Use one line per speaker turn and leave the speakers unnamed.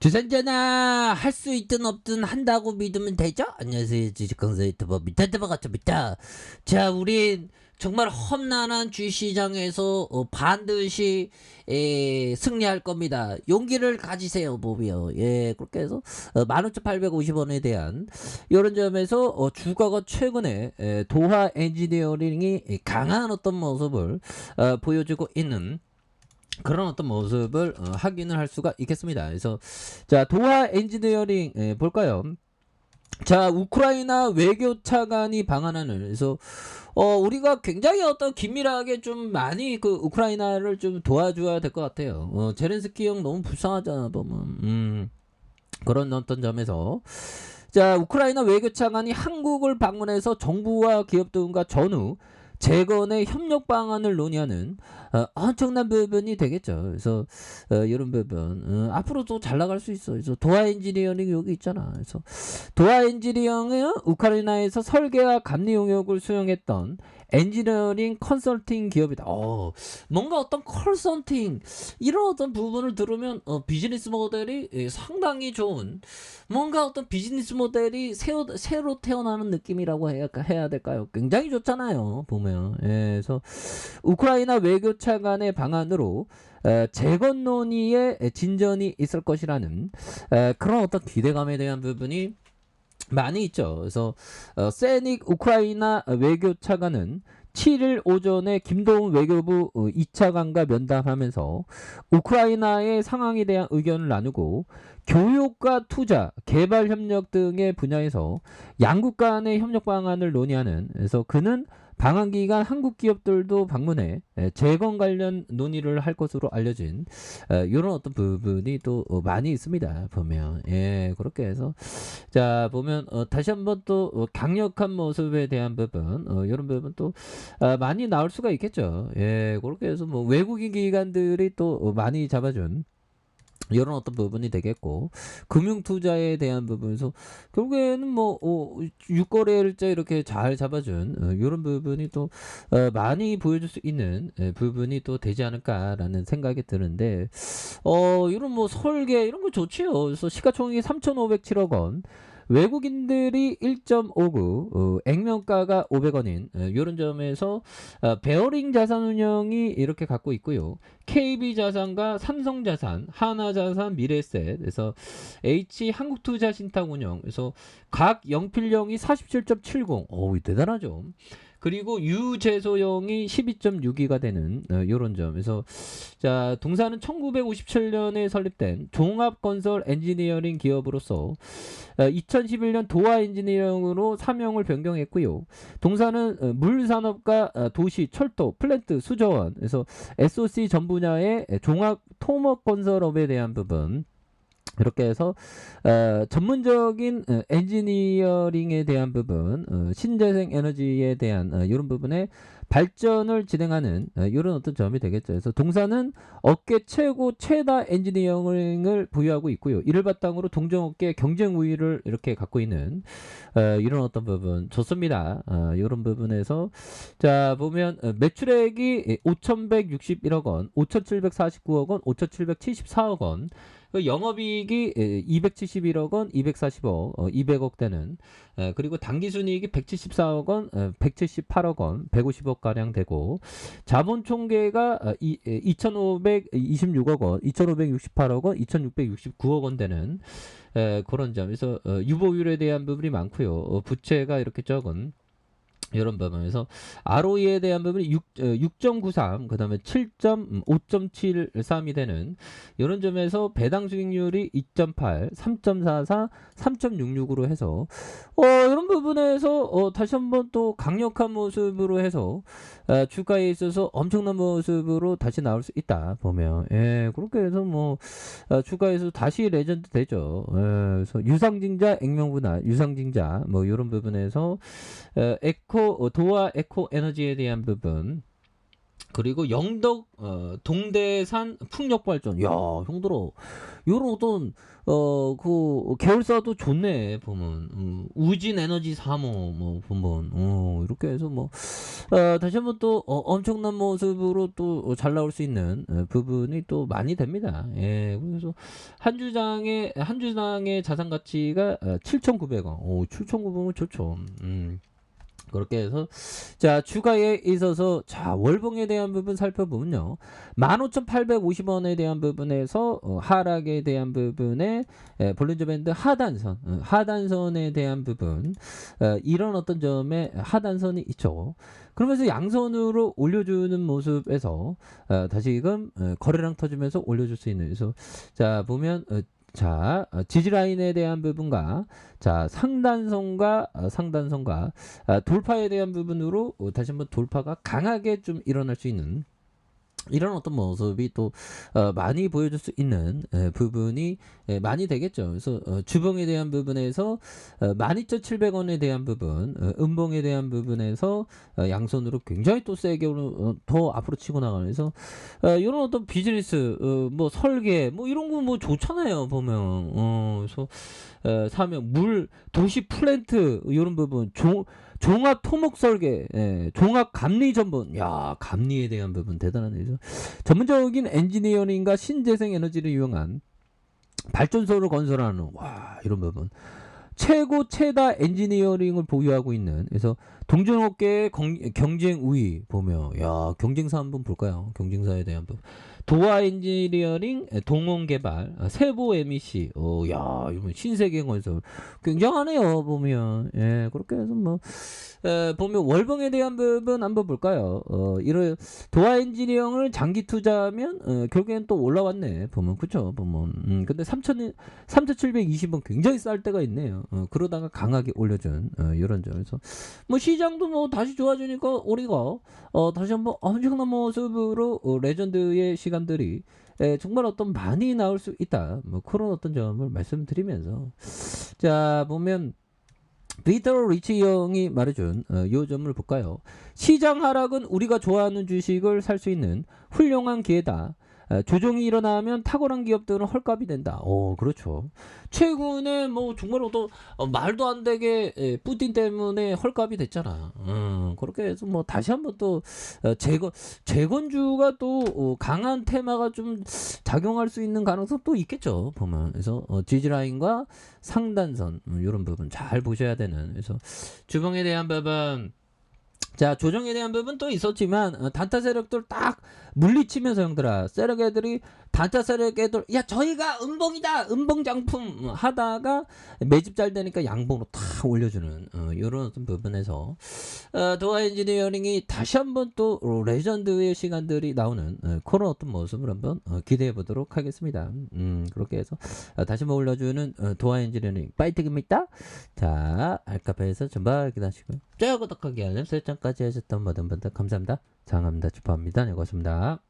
주선전화 할 수 있든 없든 한다고 믿으면 되죠? 안녕하세요. 주식강사 유튜버 미타트버 같습니다. 자, 우린 정말 험난한 주시장에서 반드시 승리할 겁니다. 용기를 가지세요, 보며. 예, 그렇게 해서 15,850원에 대한 이런 점에서 주가가 최근에 도하 엔지니어링이 강한 어떤 모습을 보여주고 있는 그런 어떤 모습을 확인을 할 수가 있겠습니다. 그래서 자, 도하 엔지니어링 볼까요? 자, 우크라이나 외교 차관이 방한하는, 그래서 우리가 굉장히 어떤 긴밀하게 좀 많이 그 우크라이나를 좀 도와줘야 될 것 같아요. 제렌스키 형 너무 불쌍하잖아 보면. 그런 어떤 점에서 자, 우크라이나 외교차관이 한국을 방문해서 정부와 기업 등과 전후 재건의 협력 방안을 논의하는 엄청난 부분이 되겠죠. 그래서 이런 부분 앞으로도 잘 나갈 수 있어. 그래서 도하 엔지니어링 여기 있잖아. 그래서 도하 엔지니어링은 우크라이나에서 설계와 감리 용역을 수행했던 엔지니어링 컨설팅 기업이다. 뭔가 어떤 컨설팅 이런 어떤 부분을 들으면 비즈니스 모델이 상당히 좋은, 뭔가 어떤 비즈니스 모델이 새로 태어나는 느낌이라고 해야 될까요? 굉장히 좋잖아요, 보면. 예, 그래서 우크라이나 외교차관의 방안으로 재건 논의에 진전이 있을 것이라는 그런 어떤 기대감에 대한 부분이 많이 있죠. 그래서 세닉 우크라이나 외교차관은 7일 오전에 김동훈 외교부 2차관과 면담하면서 우크라이나의 상황에 대한 의견을 나누고 교육과 투자, 개발 협력 등의 분야에서 양국 간의 협력 방안을 논의하는, 그래서 그는 방한 기간 한국 기업들도 방문해 재건 관련 논의를 할 것으로 알려진 이런 어떤 부분이 또 많이 있습니다. 보면 예, 그렇게 해서 자, 보면 다시 한번 또 강력한 모습에 대한 부분 이런 부분 또 많이 나올 수가 있겠죠. 예, 그렇게 해서 뭐 외국인 기관들이 또 많이 잡아준 이런 어떤 부분이 되겠고, 금융 투자에 대한 부분에서 결국에는 뭐 육거래일자 이렇게 잘 잡아준 이런 부분이 또 많이 보여줄 수 있는 부분이 또 되지 않을까라는 생각이 드는데, 이런 뭐 설계 이런 거 좋지요. 그래서 시가총액이 3,507억 원, 외국인들이 1.59, 액면가가 500원인 이런 점에서 베어링 자산운용이 이렇게 갖고 있고요. KB자산과 삼성자산, 하나자산, 미래에셋, 그래서 H 한국투자신탁운용, 그래서 각 영필령이 47.70, 대단하죠. 그리고 유재소형이 12.62가 되는 이런 점. 그래서 자, 동사는 1957년에 설립된 종합건설 엔지니어링 기업으로서 2011년 도하 엔지니어링으로 사명을 변경했고요. 동사는 물산업과 도시, 철도, 플랜트, 수저원, 그래서 SOC 전 분야의 종합 토목 건설업에 대한 부분, 이렇게 해서 전문적인 엔지니어링에 대한 부분, 신재생 에너지에 대한 이런 부분에 발전을 진행하는 이런 어떤 점이 되겠죠. 그래서 동사는 업계 최고 최다 엔지니어링을 보유하고 있고요. 이를 바탕으로 동종업계 경쟁 우위를 이렇게 갖고 있는 이런 어떤 부분 좋습니다. 이런 부분에서 자, 보면 매출액이 5,161억 원, 5,749억 원, 5,774억 원, 영업이익이 271억 원, 240억, 200억 되는, 그리고 당기순이익이 174억 원, 178억 원, 150억 가량 되고, 자본 총계가 2,526억 원, 2,568억 원, 2,669억 원 되는 그런 점에서 유보율에 대한 부분이 많고요. 부채가 이렇게 적은 이런 부분에서 ROE에 대한 부분이 6.93, 그 다음에 5.73이 되는 이런 점에서 배당 수익률이 2.8, 3.44, 3.66으로 해서 이런 부분에서 다시 한번 또 강력한 모습으로 해서 주가에 있어서 엄청난 모습으로 다시 나올 수 있다 보면, 예, 그렇게 해서 뭐 주가에서 다시 레전드 되죠. 그래서 유상증자, 액면분할, 유상증자 뭐 이런 부분에서 도화 에코 에너지에 대한 부분, 그리고 영덕 동대산 풍력발전. 야, 형들아. 요런 어떤 그 계열사도 좋네 보면. 우진 에너지 3호 뭐 보면 이렇게 해서 뭐 다시 한번 또 엄청난 모습으로 또 잘 나올 수 있는 부분이 또 많이 됩니다. 예. 그래서 한 주당의 자산 가치가 7,900원. 오, 7,900원 좋죠. 그렇게 해서 자 주가에 있어서 자 월봉에 대한 부분 살펴보면요 15,850원에 대한 부분에서 하락에 대한 부분에 볼린저 밴드 하단선에 대한 부분 이런 어떤 점에 하단선이 있죠. 그러면서 양선으로 올려주는 모습에서 다시금 거래량 터지면서 올려줄 수 있는 그래서 자 보면 자 지지라인에 대한 부분과 자 상단선과 돌파에 대한 부분으로 다시 한번 돌파가 강하게 좀 일어날 수 있는 이런 어떤 모습이 또 많이 보여줄 수 있는 부분이 많이 되겠죠. 그래서 주봉에 대한 부분에서 12,700원에 대한 부분, 음봉에 대한 부분에서 양손으로 굉장히 또 세게 더 앞으로 치고 나가는 그래서 이런 어떤 비즈니스, 뭐 설계, 뭐 이런 거 뭐 좋잖아요. 보면 그래서 사면 물 도시 플랜트 이런 부분 종합 토목 설계, 종합 감리 전문, 야 감리에 대한 부분 대단하네요. 전문적인 엔지니어링과 신재생 에너지를 이용한 발전소를 건설하는 와 이런 부분. 최다 엔지니어링을 보유하고 있는 그래서 동종업계의 경쟁 우위 보며 야 경쟁사 한번 볼까요? 경쟁사에 대한 부분. 도화 엔지니어링, 동원 개발, 세보 MEC, 야 이거 신세계 건설 굉장하네요 보면 예 그렇게 해서 뭐 보면 월봉에 대한 부분 한번 볼까요? 이런 도화 엔지니어링을 장기 투자하면 결국엔 또 올라왔네 보면 그쵸 보면 근데 3,720원 굉장히 쌀 때가 있네요. 그러다가 강하게 올려준 이런 점에서 뭐 시장도 뭐 다시 좋아지니까 우리가 다시 한번 엄청난 모습으로 레전드의 시간들이 정말 어떤 많이 나올 수 있다. 뭐 그런 어떤 점을 말씀드리면서 자 보면 피터 리치 형이 말해준 요 점을 볼까요? 시장 하락은 우리가 좋아하는 주식을 살 수 있는 훌륭한 기회다. 조정이 일어나면 탁월한 기업들은 헐값이 된다. 그렇죠. 최근에 뭐 정말 어떤 말도 안 되게 푸틴 때문에 헐값이 됐잖아. 그렇게 해서 뭐 다시 한번 또 재건주가 또 강한 테마가 좀 작용할 수 있는 가능성 또 있겠죠. 보면 그래서 지지라인과 상단선 이런 부분 잘 보셔야 되는. 그래서 주봉에 대한 부분. 자 조정에 대한 부분 또 있었지만 단타 세력들 딱 물리치면서 형들아 세력 애들이 단타 세력 애들 야 저희가 음봉이다 음봉 장품 하다가 매집 잘 되니까 양봉으로 탁 올려주는 이런 어떤 부분에서 도화 엔지니어링이 다시 한번 또 레전드의 시간들이 나오는 그런 어떤 모습을 한번 기대해 보도록 하겠습니다. 그렇게 해서 다시 한번 올려주는 도화 엔지니어링 파이팅입니다. 자 알카페에서 전방 기다리시고요. 좋아요 구독하기 알림 설정까지 하셨던 모든 분들 감사합니다. 장합니다. 주파입니다. 네 고맙습니다.